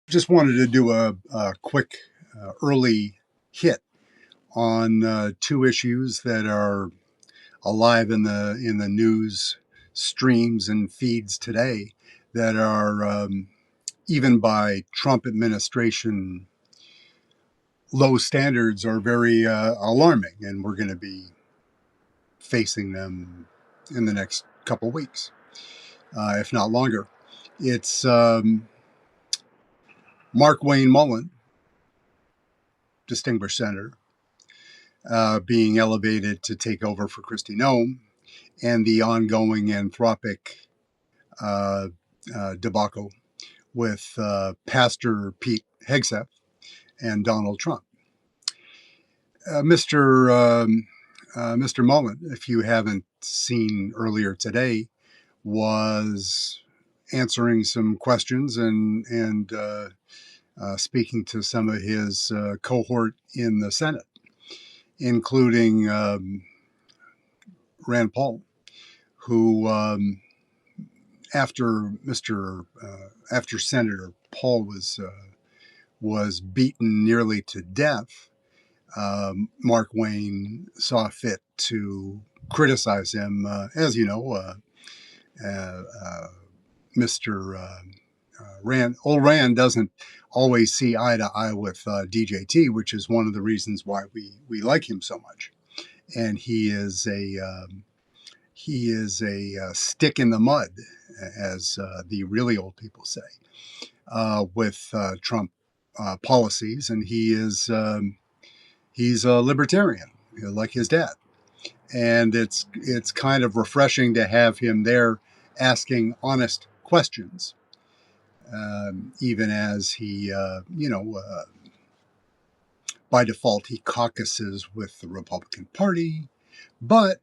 Just wanted to do a quick early hit on two issues that are alive in the news streams and feeds today that are even by Trump administration low standards are very alarming, and we're going to be facing them in the next couple weeks, if not longer. It's Markwayne Mullin, distinguished senator, being elevated to take over for Kristi Noem, and the ongoing Anthropic uh, debacle with Pastor Pete Hegseth and Donald Trump. Mr. Mullin, if you haven't seen earlier today, was answering some questions and speaking to some of his cohort in the Senate, including Rand Paul, who after Senator Paul was beaten nearly to death, Markwayne saw fit to criticize him. As you know, Mr. Old Rand doesn't always see eye to eye with DJT, which is one of the reasons why we like him so much. And he is a stick in the mud, as the really old people say, with Trump policies, and he's a libertarian, like his dad, and it's kind of refreshing to have him there asking honest questions, even as he, by default, he caucuses with the Republican Party, but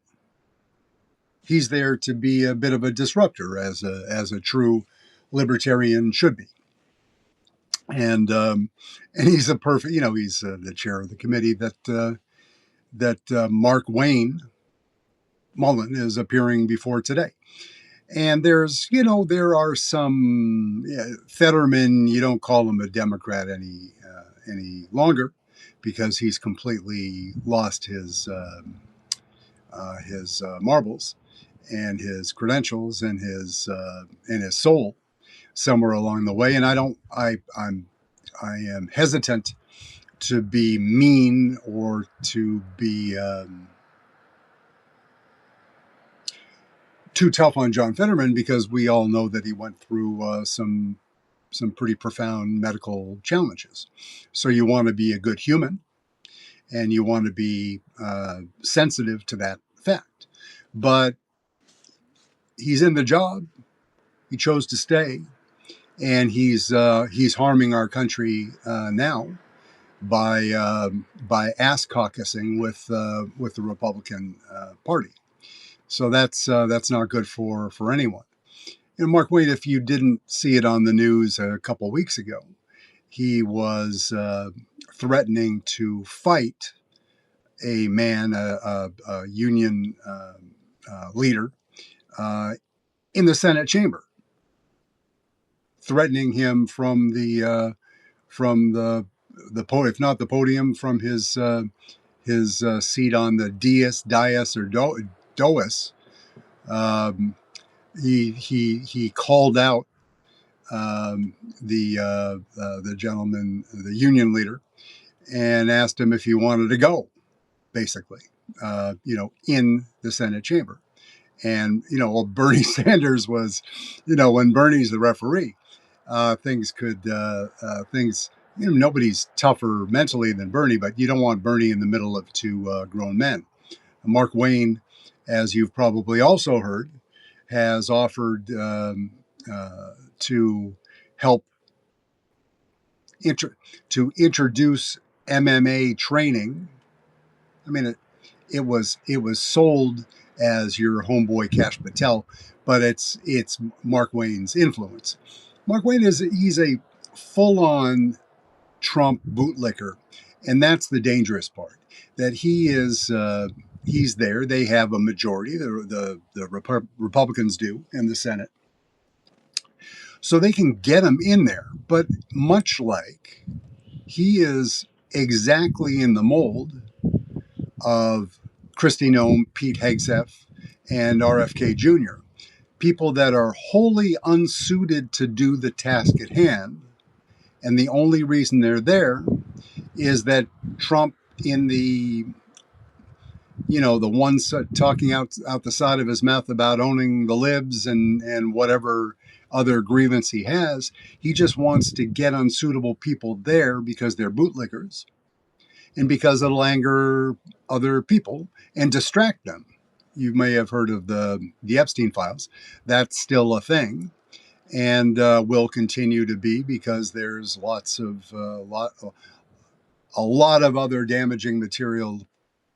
he's there to be a bit of a disruptor, as a true libertarian should be. And he's a perfect, he's the chair of the committee that Markwayne Mullin is appearing before today. And there are some Fetterman. You don't call him a Democrat any longer, because he's completely lost his marbles and his credentials and his soul somewhere along the way. And I am hesitant to be mean or to be too tough on John Fetterman, because we all know that he went through some pretty profound medical challenges. So you want to be a good human, and you want to be sensitive to that fact. But he's in the job. He chose to stay, and he's harming our country now by ass caucusing with the Republican Party. So that's not good for anyone. And Markwayne, if you didn't see it on the news a couple of weeks ago, he was threatening to fight a man, a union leader, in the Senate chamber, threatening him from the if not the podium, from his seat on the dais or dois. He called out the gentleman, the union leader, and asked him if he wanted to go, basically, in the Senate chamber. And Bernie Sanders was, when Bernie's the referee, things. Nobody's tougher mentally than Bernie, but you don't want Bernie in the middle of two grown men. Markwayne, as you've probably also heard, has offered to help to introduce MMA training. I mean, it was sold as your homeboy Cash Patel, but it's Markwayne's influence. Markwayne he's a full-on Trump bootlicker, and that's the dangerous part. That he's there. They have a majority. The Republicans do in the Senate, So they can get him in there. But much like he is exactly in the mold of Kristi Noem, Pete Hegseth, and RFK Jr., people that are wholly unsuited to do the task at hand. And the only reason they're there is that Trump, in the the one talking out the side of his mouth about owning the libs and whatever other grievance he just wants to get unsuitable people there because they're bootlickers and because it'll anger other people and distract them. You may have heard of the Epstein files. That's still a thing, and will continue to be, because there's a lot of other damaging material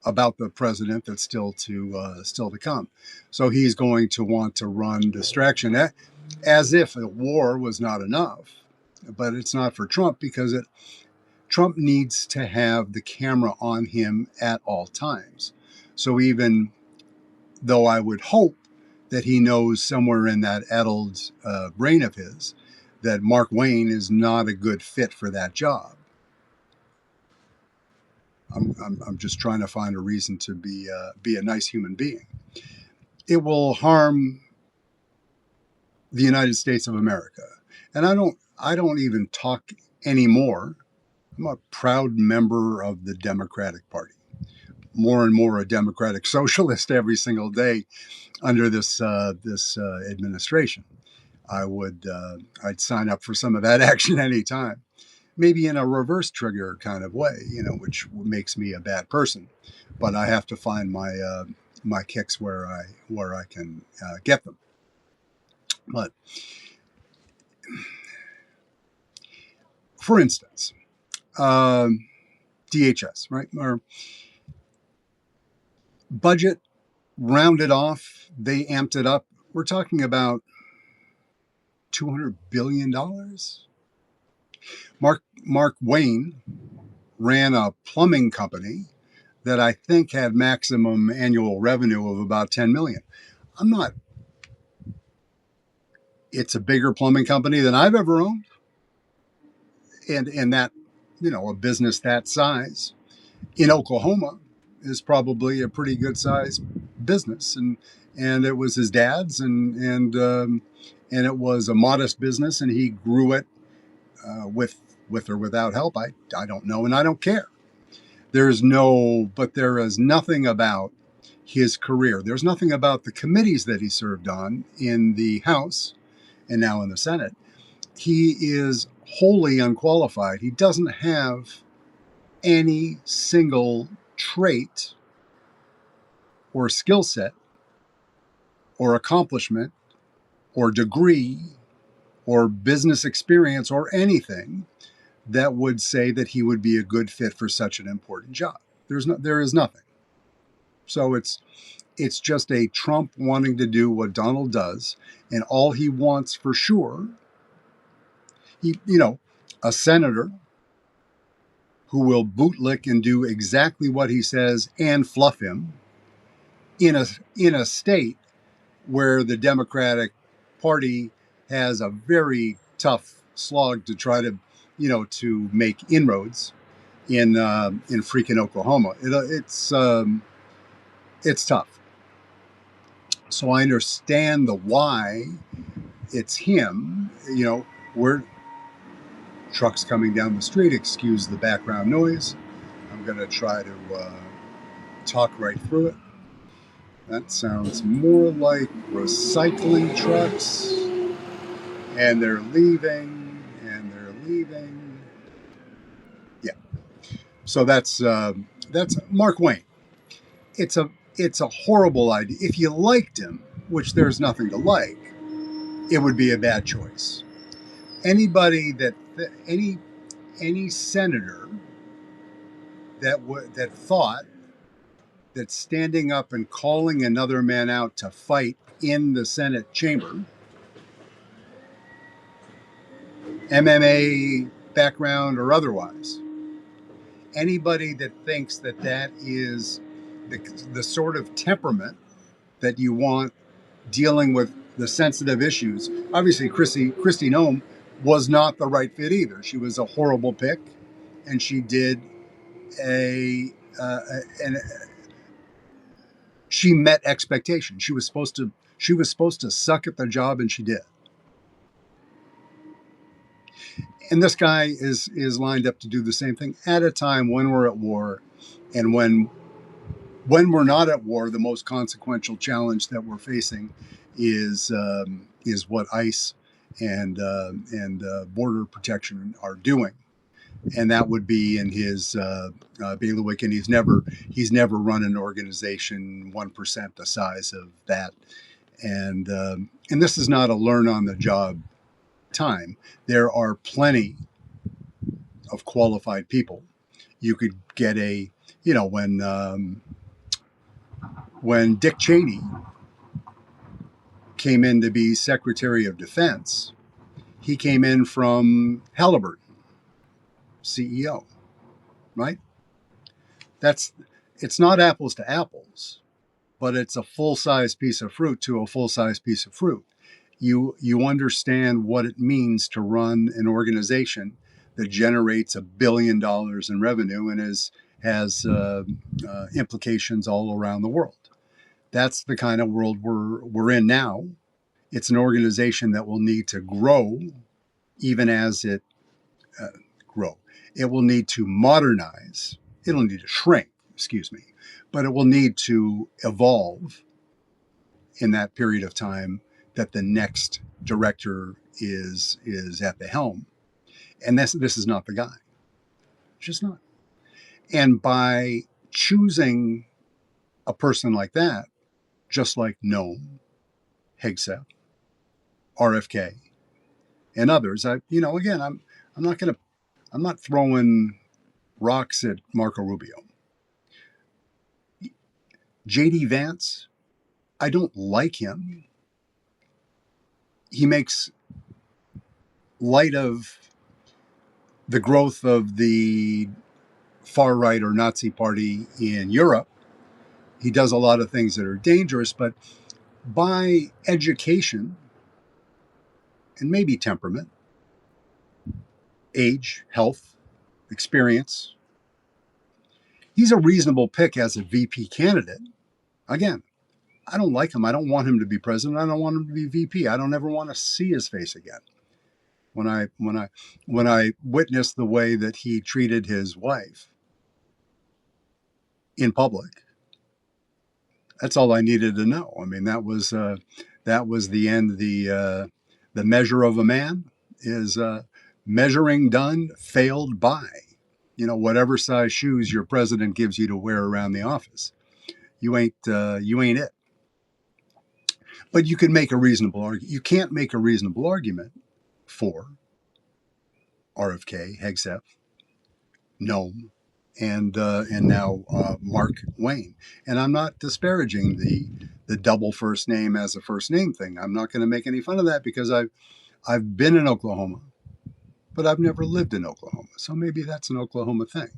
about the president that's still to come. So he's going to want to run distraction, as if a war was not enough. But it's not for Trump, because Trump needs to have the camera on him at all times. So even though I would hope that he knows somewhere in that addled brain of his that Markwayne is not a good fit for that job. I'm just trying to find a reason to be a nice human being. It will harm the United States of America, and I don't even talk anymore. I'm a proud member of the Democratic Party, more and more a democratic socialist every single day under this administration. I'd sign up for some of that action anytime. Maybe in a reverse trigger kind of way, which makes me a bad person. But I have to find my kicks where I can get them. But for instance, DHS, right? Or budget rounded off, they amped it up. We're talking about $200 billion. Markwayne ran a plumbing company that I think had maximum annual revenue of about 10 million. I'm not. It's a bigger plumbing company than I've ever owned, and that, a business that size in Oklahoma is probably a pretty good size business, and it was his dad's, and it was a modest business, and he grew it with or without help. I don't know, and I don't care. There is nothing about his career. There's nothing about the committees that he served on in the House and now in the Senate. He is wholly unqualified. He doesn't have any single trait or skill set or accomplishment or degree or business experience or anything that would say that he would be a good fit for such an important job. There is nothing. So it's just a Trump wanting to do what Donald does, and all he wants for sure, a senator who will bootlick and do exactly what he says and fluff him in a state where the Democratic Party has a very tough slog to try to make inroads in freaking Oklahoma. It's tough. So I understand the why it's him. We're trucks coming down the street. Excuse the background noise. I'm going to try to talk right through it. That sounds more like recycling trucks. And they're leaving. Yeah. So that's Markwayne. It's a horrible idea. If you liked him, which there's nothing to like, it would be a bad choice. Anybody any senator that thought that standing up and calling another man out to fight in the Senate chamber, MMA background or otherwise, anybody that thinks that is the sort of temperament that you want dealing with the sensitive issues. Obviously, Kristi Noem was not the right fit either. She was a horrible pick, and she did a and she met expectations. She was supposed to suck at the job, and she did. And this guy is lined up to do the same thing at a time when we're at war, and when we're not at war, the most consequential challenge that we're facing is what ICE and border protection are doing, and that would be in his bailiwick. And he's never run an organization 1% the size of that, and this is not a learn on the job time. There are plenty of qualified people. You could get when Dick Cheney came in to be Secretary of Defense, he came in from Halliburton, CEO, right? It's not apples to apples, but it's a full-size piece of fruit to a full-size piece of fruit. You understand what it means to run an organization that generates $1 billion in revenue and has implications all around the world. That's the kind of world we're in now. It's an organization that will need to grow, even as it grow. It will need to modernize. It'll need to shrink, excuse me, but it will need to evolve in that period of time that the next director is at the helm. And this is not the guy. It's just not. And by choosing a person like that, just like Noam, Hegseth, RFK, and others, again, I'm not throwing rocks at Marco Rubio. JD Vance, I don't like him. He makes light of the growth of the far right or Nazi party in Europe. He does a lot of things that are dangerous, but by education and maybe temperament, age, health, experience, he's a reasonable pick as a VP candidate. Again, I don't like him. I don't want him to be president. I don't want him to be VP. I don't ever want to see his face again. When I witnessed the way that he treated his wife in public, that's all I needed to know. I mean, that was the end. The measure of a man is measuring done, failed by. Whatever size shoes your president gives you to wear around the office, you ain't it. But you can make a reasonable argument. You can't make a reasonable argument for RFK, Hegseth, Noam, and now Markwayne. And I'm not disparaging the double first name as a first name thing. I'm not going to make any fun of that because I've been in Oklahoma, but I've never lived in Oklahoma. So maybe that's an Oklahoma thing.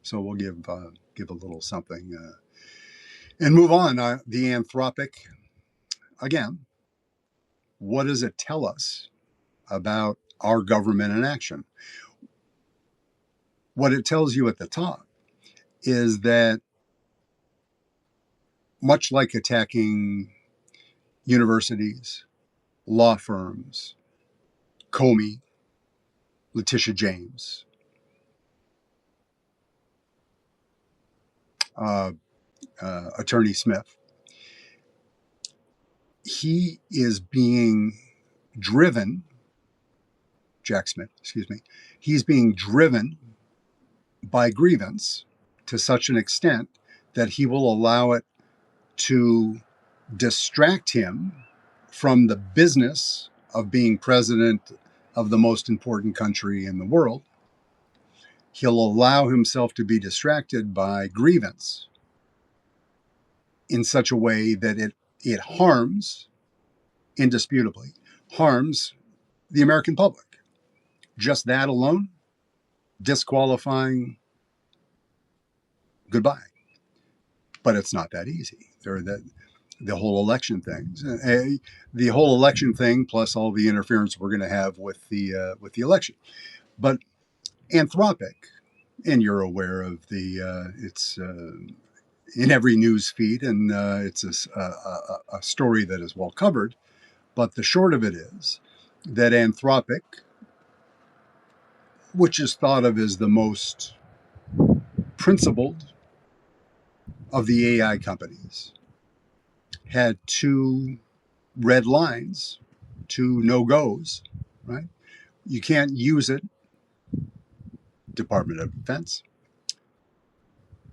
So we'll give a little something and move on. The Anthropic, again, what does it tell us about our government in action? What it tells you at the top is that, much like attacking universities, law firms, Comey, Letitia James, Attorney Smith, he is being driven, Jack Smith, excuse me, he's being driven by grievance to such an extent that he will allow it to distract him from the business of being president of the most important country in the world. He'll allow himself to be distracted by grievance in such a way that it harms, indisputably, harms the American public. Just that alone, disqualifying, goodbye. But it's not that easy. the whole election thing. The whole election thing, plus all the interference we're going to have with the election. But Anthropic, and you're aware of it's in every news feed, and it's a story that is well covered. But the short of it is that Anthropic, which is thought of as the most principled of the AI companies, had two red lines, two no-goes, right? You can't use it, Department of Defense,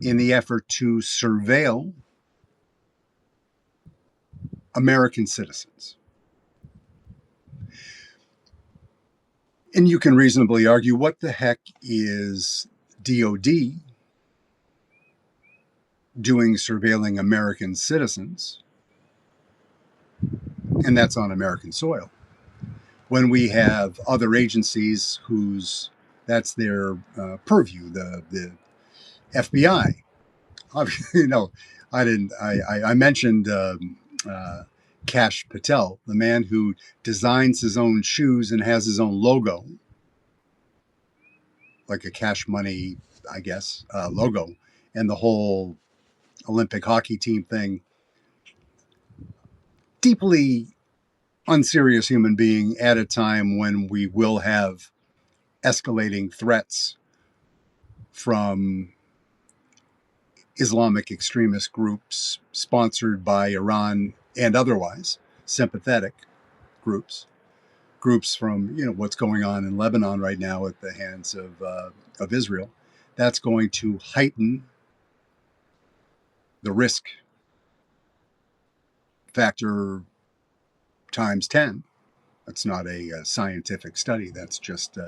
in the effort to surveil American citizens. And you can reasonably argue, what the heck is DOD doing surveilling American citizens? And that's on American soil. When we have other agencies whose that's their purview, the FBI. You know, I mentioned Kash Patel, the man who designs his own shoes and has his own logo, like a Cash Money, I guess, logo, and the whole Olympic hockey team thing. Deeply unserious human being at a time when we will have escalating threats from Islamic extremist groups sponsored by Iran and otherwise sympathetic groups from what's going on in Lebanon right now at the hands of Israel. That's going to heighten the risk factor times 10. That's not a scientific study. That's just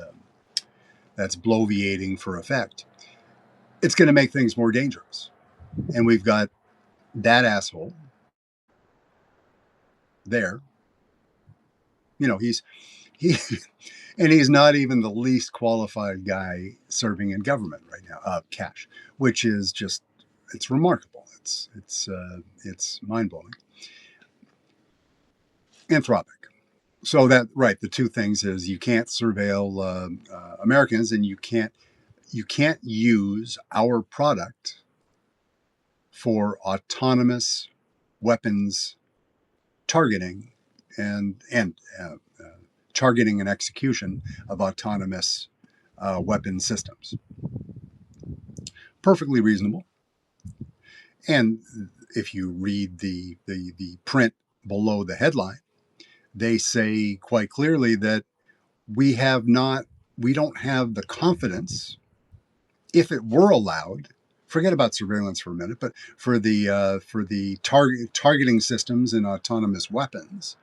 that's bloviating for effect. It's going to make things more dangerous. And we've got that asshole there. He and he's not even the least qualified guy serving in government right now, Cash, which is just, it's remarkable. It's mind blowing. Anthropic. So that, right, the two things is you can't surveil Americans, and you can't use our product for autonomous weapons targeting and targeting and execution of autonomous weapon systems. Perfectly reasonable. And if you read the print below the headline, they say quite clearly that we don't have the confidence, if it were allowed, forget about surveillance for a minute, but for the targeting systems and autonomous weapons,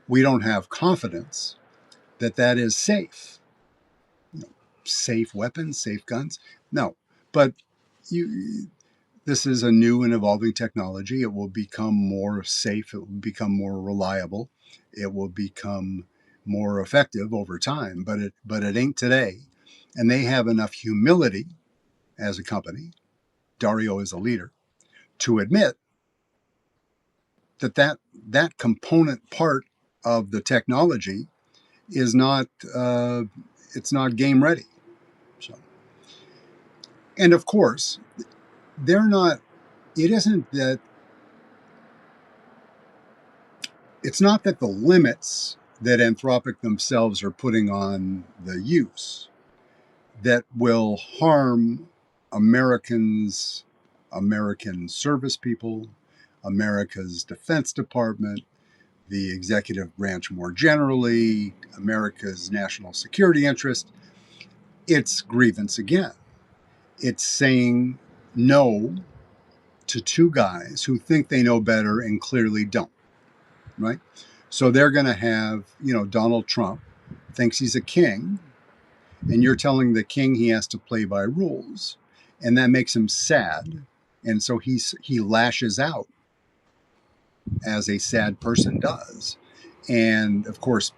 we don't have confidence that is safe. Safe weapons, safe guns? No. But this is a new and evolving technology. It will become more safe. It will become more reliable. It will become more effective over time. But it ain't today. And they have enough humility as a company, Dario is a leader, to admit that component part of the technology is not it's not game ready. So, and of course, they're not. It isn't that. It's not that the limits that Anthropic themselves are putting on the use that will harm Americans, American service people, America's Defense Department, the executive branch more generally, America's national security interest. It's grievance again. It's saying no to two guys who think they know better and clearly don't, right? So they're going to have, Donald Trump thinks he's a king, and you're telling the king he has to play by rules, and that makes him sad, and so he lashes out as a sad person does. And of course,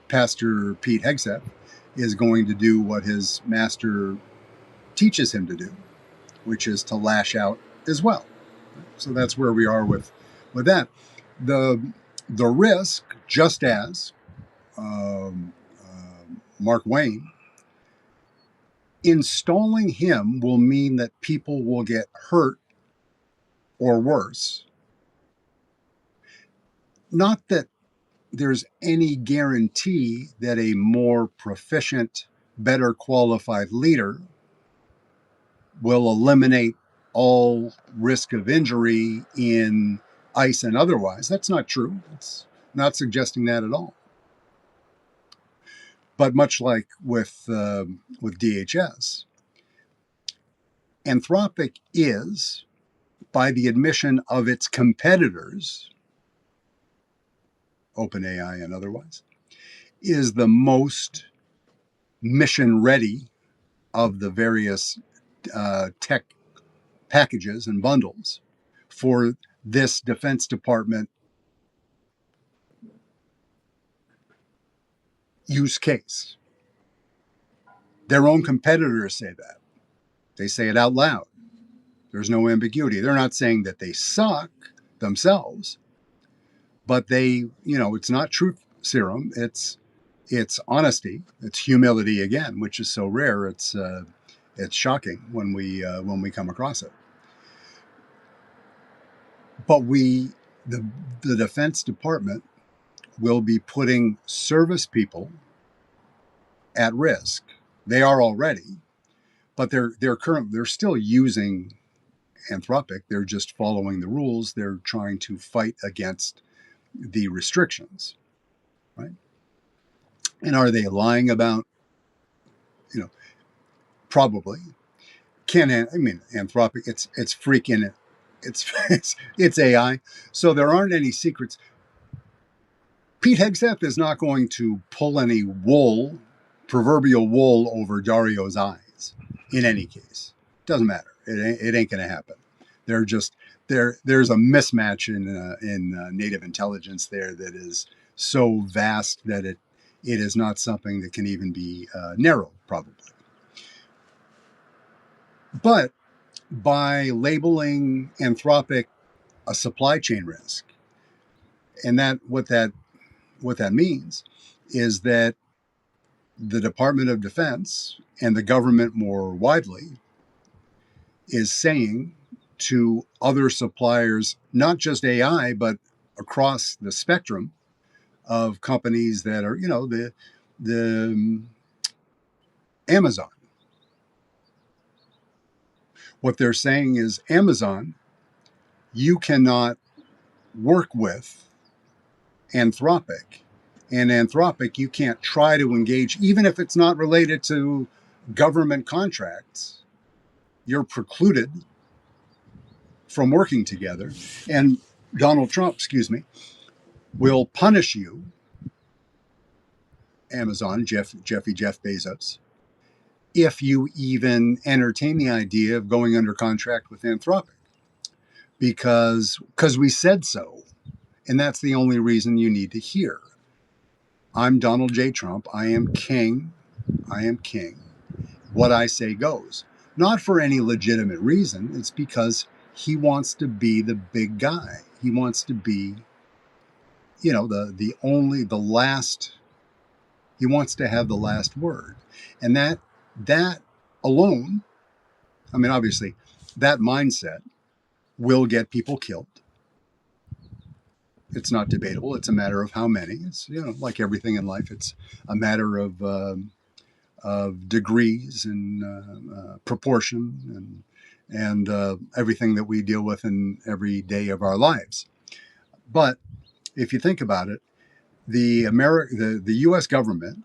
Pastor Pete Hegseth is going to do what his master teaches him to do, which is to lash out as well. So that's where we are with with that, the the risk, just as um, Markwayne, installing him will mean that people will get hurt or worse. Not that there's any guarantee that a more proficient, better qualified leader will eliminate all risk of injury in ice and otherwise. That's not true. It's not suggesting that at all. But much like with DHS, Anthropic is, by the admission of its competitors, OpenAI and otherwise, is the most mission ready of the various tech packages and bundles for this Defense Department use case. Their own competitors say that. They say it out loud. There's no ambiguity. They're not saying that they suck themselves, but it's not truth serum. It's honesty. It's humility again, which is so rare. It's shocking when we come across it. But the Defense Department will be putting service people at risk. They are already, but they're still using Anthropic. They're just following the rules. They're trying to fight against the restrictions, right? And are they lying about? Probably. Anthropic. It's freaking. It's AI. So there aren't any secrets. Pete Hegseth is not going to pull any proverbial wool over Dario's eyes. In any case, doesn't matter. It ain't going to happen. They're just there's a mismatch in native intelligence there that is so vast that it is not something that can even be narrowed, probably. But by labeling Anthropic a supply chain risk, and what that means is that the Department of Defense and the government more widely is saying to other suppliers, not just AI, but across the spectrum of companies that are, the Amazon. What they're saying is, Amazon, you cannot work with Anthropic, and Anthropic, you can't try to engage, even if it's not related to government contracts. You're precluded from working together, and Donald Trump, will punish you, Amazon, Jeff Bezos, if you even entertain the idea of going under contract with Anthropic, because we said so, and that's the only reason you need to hear. I'm Donald J. Trump. I am king. What I say goes. Not for any legitimate reason. It's because he wants to be the big guy. He wants to be, the last. He wants to have the last word, and that alone, obviously, that mindset will get people killed. It's not debatable. It's a matter of how many. It's like everything in life. It's a matter of degrees and proportion and everything that we deal with in every day of our lives. But if you think about it, the U.S. government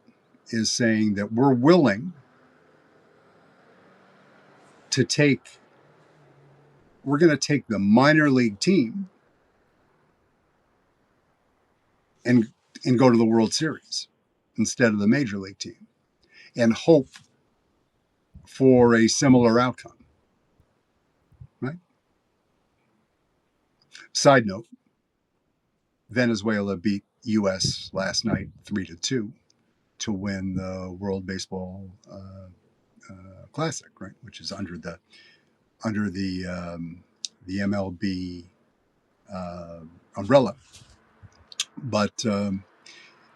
is saying that we're willing to we're going to take the minor league team and go to the World Series instead of the major league team, and hope for a similar outcome. Right? Side note: Venezuela beat U.S. last night 3-2 to win the World Baseball Classic, right? Which is under the MLB umbrella. But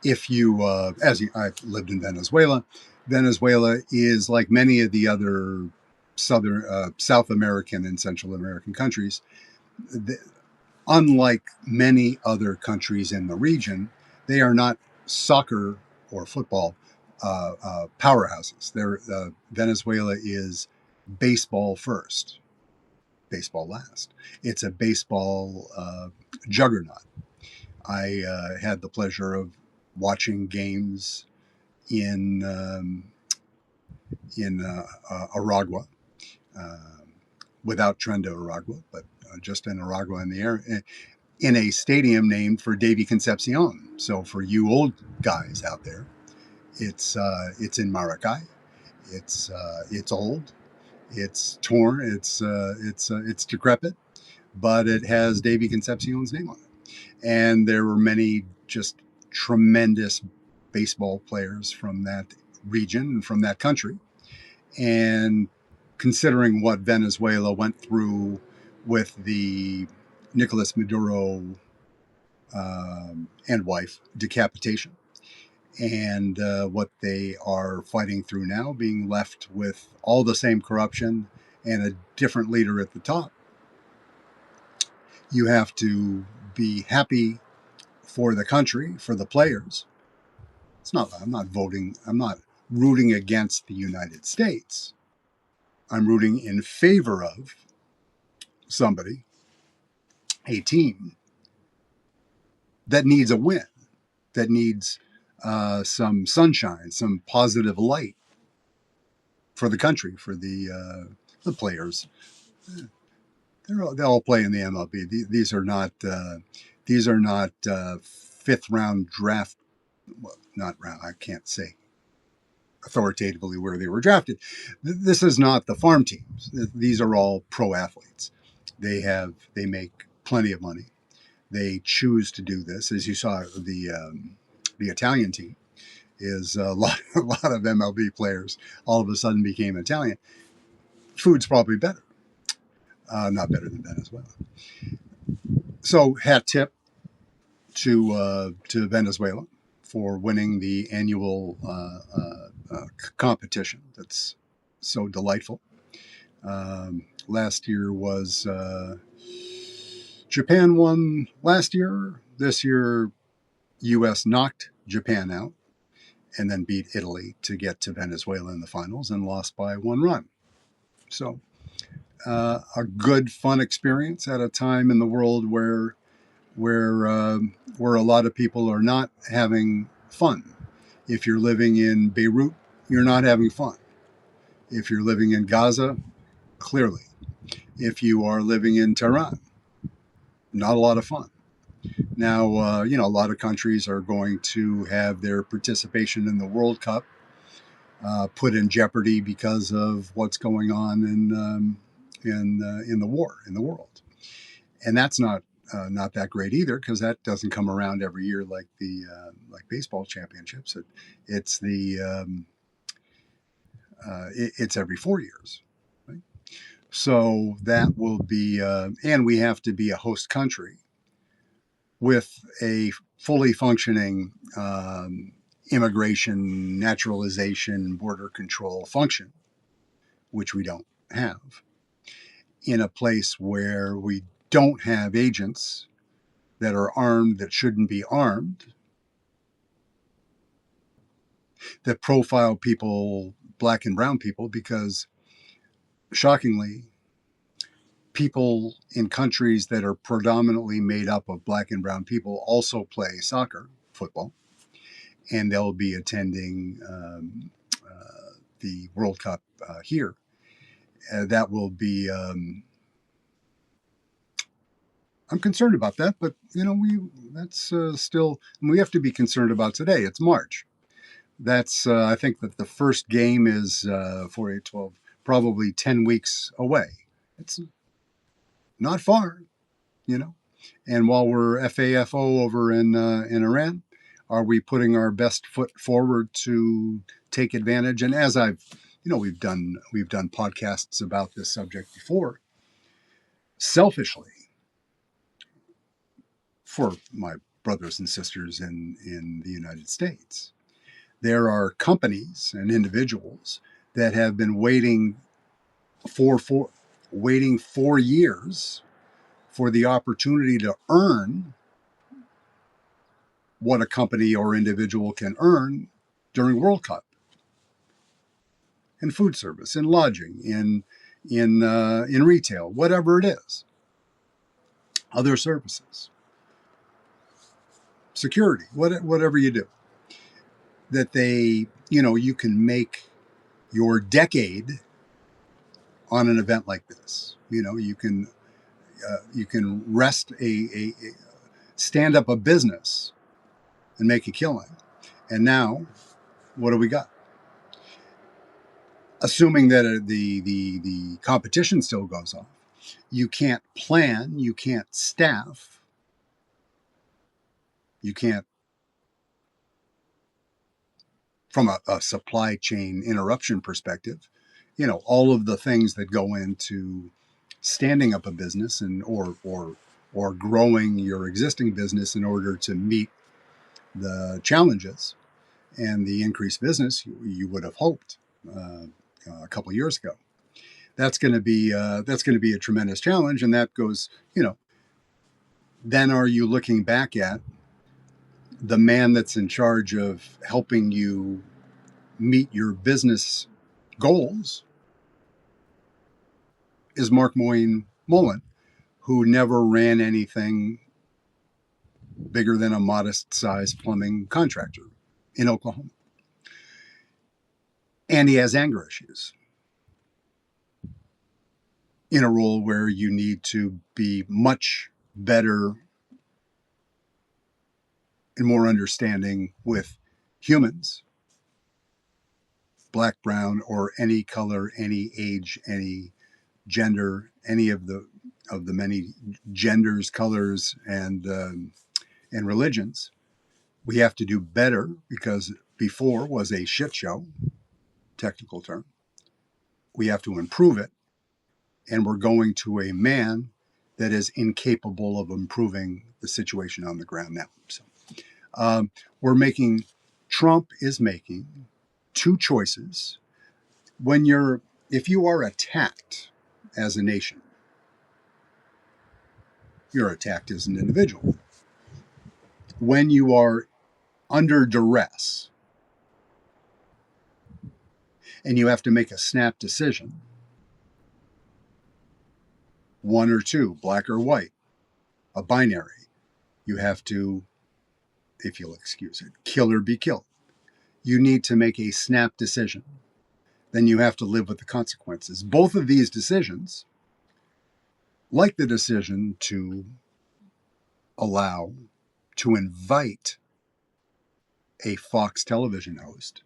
if you, I've lived in Venezuela, Venezuela is like many of the other South American and Central American countries. The, unlike many other countries in the region, they are not soccer or football powerhouses. Venezuela is baseball first, baseball last. It's a baseball juggernaut. I had the pleasure of watching games in Aragua, um, without Trenda Aragua, but just in Aragua in the air, in a stadium named for Davy Concepcion. So for you old guys out there, it's in Maracay. It's old. It's torn. It's decrepit, but it has Davy Concepcion's name on it. And there were many just tremendous baseball players from that region and from that country. And considering what Venezuela went through with the Nicolas Maduro and wife decapitation, and what they are fighting through now, being left with all the same corruption and a different leader at the top, you have to be happy for the country, for the players. I'm not voting, I'm not rooting against the United States. I'm rooting in favor of somebody, a team that needs a win, that needs some some positive light for the country, for the players. They all play in the MLB. These are not fifth round draft. Well, not round. I can't say authoritatively where they were drafted. This is not the farm teams. These are all pro athletes. They make plenty of money. They choose to do this, as you saw the Italian team is a lot of MLB players all of a sudden became Italian. Food's probably better, not better than Venezuela. So hat tip to Venezuela for winning the annual competition. That's so delightful. Last year was Japan won last year. This year, U.S. knocked Japan out and then beat Italy to get to Venezuela in the finals and lost by 1 run. So a good, fun experience at a time in the world where a lot of people are not having fun. If you're living in Beirut, you're not having fun. If you're living in Gaza, clearly. If you are living in Tehran, not a lot of fun. Now, a lot of countries are going to have their participation in the World Cup put in jeopardy because of what's going on in the war in the world, and that's not that great either because that doesn't come around every year like the like baseball championships. It's the it's every 4 years. Right? So that will be, and we have to be a host country with a fully functioning immigration, naturalization, border control function, which we don't have, in a place where we don't have agents that are armed that shouldn't be armed, that profile people, black and brown people, because shockingly, people in countries that are predominantly made up of black and brown people also play soccer, football, and they'll be attending the World Cup here. That will be. I'm concerned about that, but that's still we have to be concerned about today. It's March. That's I think that the first game is 4, 8, 12, probably 10 weeks away. It's not far, you know. And while we're FAFO over in Iran, are we putting our best foot forward to take advantage? And as we've done podcasts about this subject before. Selfishly, for my brothers and sisters in the United States. There are companies and individuals that have been waiting 4 years for the opportunity to earn what a company or individual can earn during World Cup, in food service, in lodging, in retail, whatever it is, other services, security, whatever you do, that you can make your decade on an event like this. You can stand up a business and make a killing. And now, what do we got? Assuming that the competition still goes on, you can't plan, you can't staff, you can't, from a supply chain interruption perspective, all of the things that go into standing up a business or growing your existing business in order to meet the challenges and the increased business you would have hoped a couple of years ago. That's going to be a tremendous challenge, and that goes. Then are you looking back at the man that's in charge of helping you meet your business goals? Is Markwayne Mullin, who never ran anything bigger than a modest-sized plumbing contractor in Oklahoma, and he has anger issues in a role where you need to be much better and more understanding with humans, black, brown, or any color, any age, any gender, any of the many genders, colors, and religions. We have to do better because before was a shit show, technical term. We have to improve it, and we're going to a man that is incapable of improving the situation on the ground now. So we're making, Trump is making two choices. If you are attacked as a nation, you're attacked as an individual. When you are under duress and you have to make a snap decision, one or two, black or white, a binary, you have to, if you'll excuse it, kill or be killed. You need to make a snap decision. Then you have to live with the consequences. Both of these decisions, like the decision to invite a Fox television host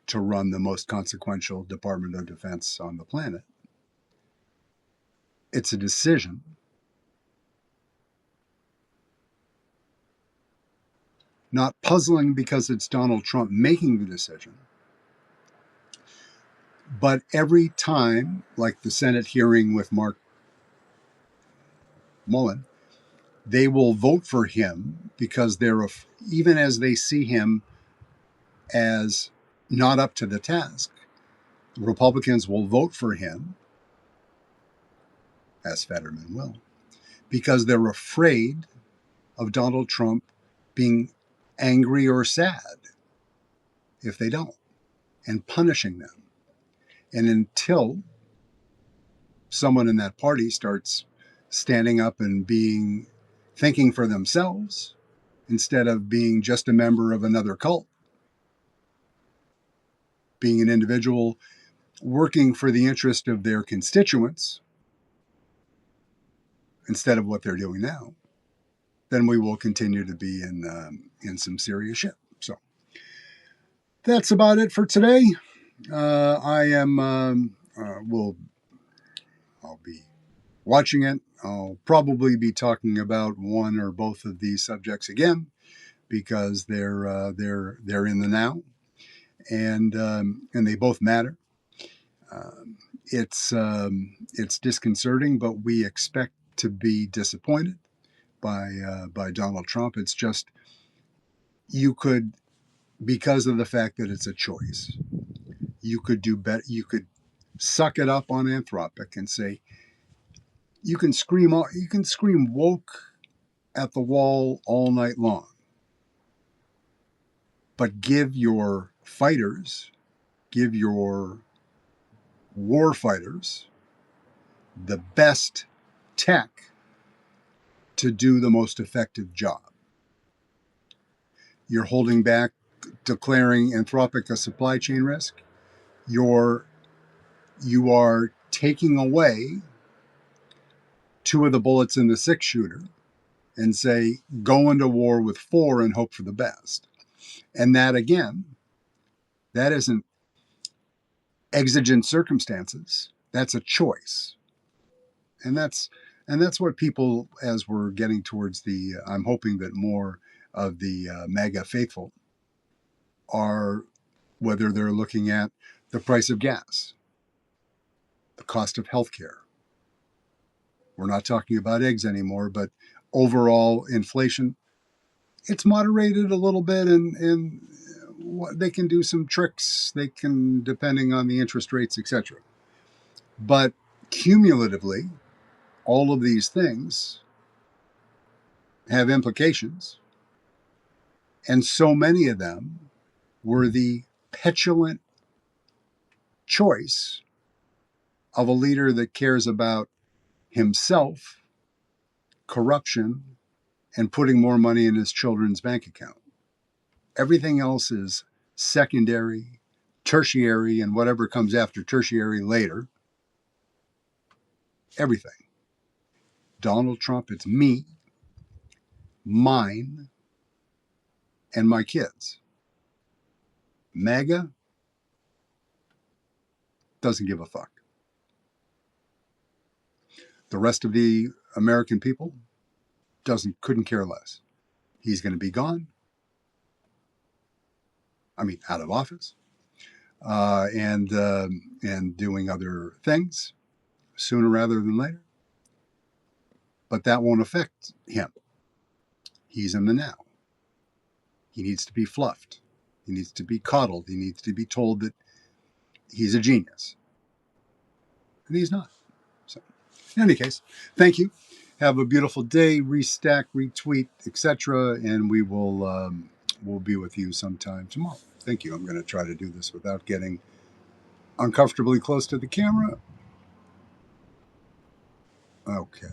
to run the most consequential Department of Defense on the planet, it's a decision. Not puzzling because it's Donald Trump making the decision, but every time, like the Senate hearing with Mark Mullin, they will vote for him because even as they see him as not up to the task, Republicans will vote for him, as Fetterman will, because they're afraid of Donald Trump being angry or sad if they don't, and punishing them. And until someone in that party starts standing up and thinking for themselves instead of being just a member of another cult, being an individual working for the interest of their constituents instead of what they're doing now, then we will continue to be in some serious shit. So that's about it for today. I'll be watching it. I'll probably be talking about one or both of these subjects again because they're in the now, and they both matter. It's disconcerting, but we expect to be disappointed. by Donald Trump. It's just you could, because of the fact that it's a choice, you could do better. You could suck it up on Anthropic and say you can scream woke at the wall all night long, but give your fighters, give your war fighters the best tech to do the most effective job. You're holding back, declaring Anthropic a supply chain risk. You are taking away two of the bullets in the six shooter and say, go into war with four and hope for the best. And that, again, that isn't exigent circumstances. That's a choice. And that's what people, as we're getting towards I'm hoping that more of the MAGA faithful are, whether they're looking at the price of gas, the cost of healthcare. We're not talking about eggs anymore, but overall inflation, it's moderated a little bit, and they can do some tricks. They can, depending on the interest rates, etc. But cumulatively, all of these things have implications, and so many of them were the petulant choice of a leader that cares about himself, corruption, and putting more money in his children's bank account. Everything else is secondary, tertiary, and whatever comes after tertiary later. Everything. Donald Trump, it's me, mine, and my kids. MAGA doesn't give a fuck. The rest of the American people couldn't care less. He's going to be gone. I mean, out of office, and doing other things sooner rather than later. But that won't affect him. He's in the now. He needs to be fluffed. He needs to be coddled. He needs to be told that he's a genius. And he's not. So, in any case, thank you. Have a beautiful day. Restack, retweet, etc. And we'll be with you sometime tomorrow. Thank you. I'm going to try to do this without getting uncomfortably close to the camera. Okay.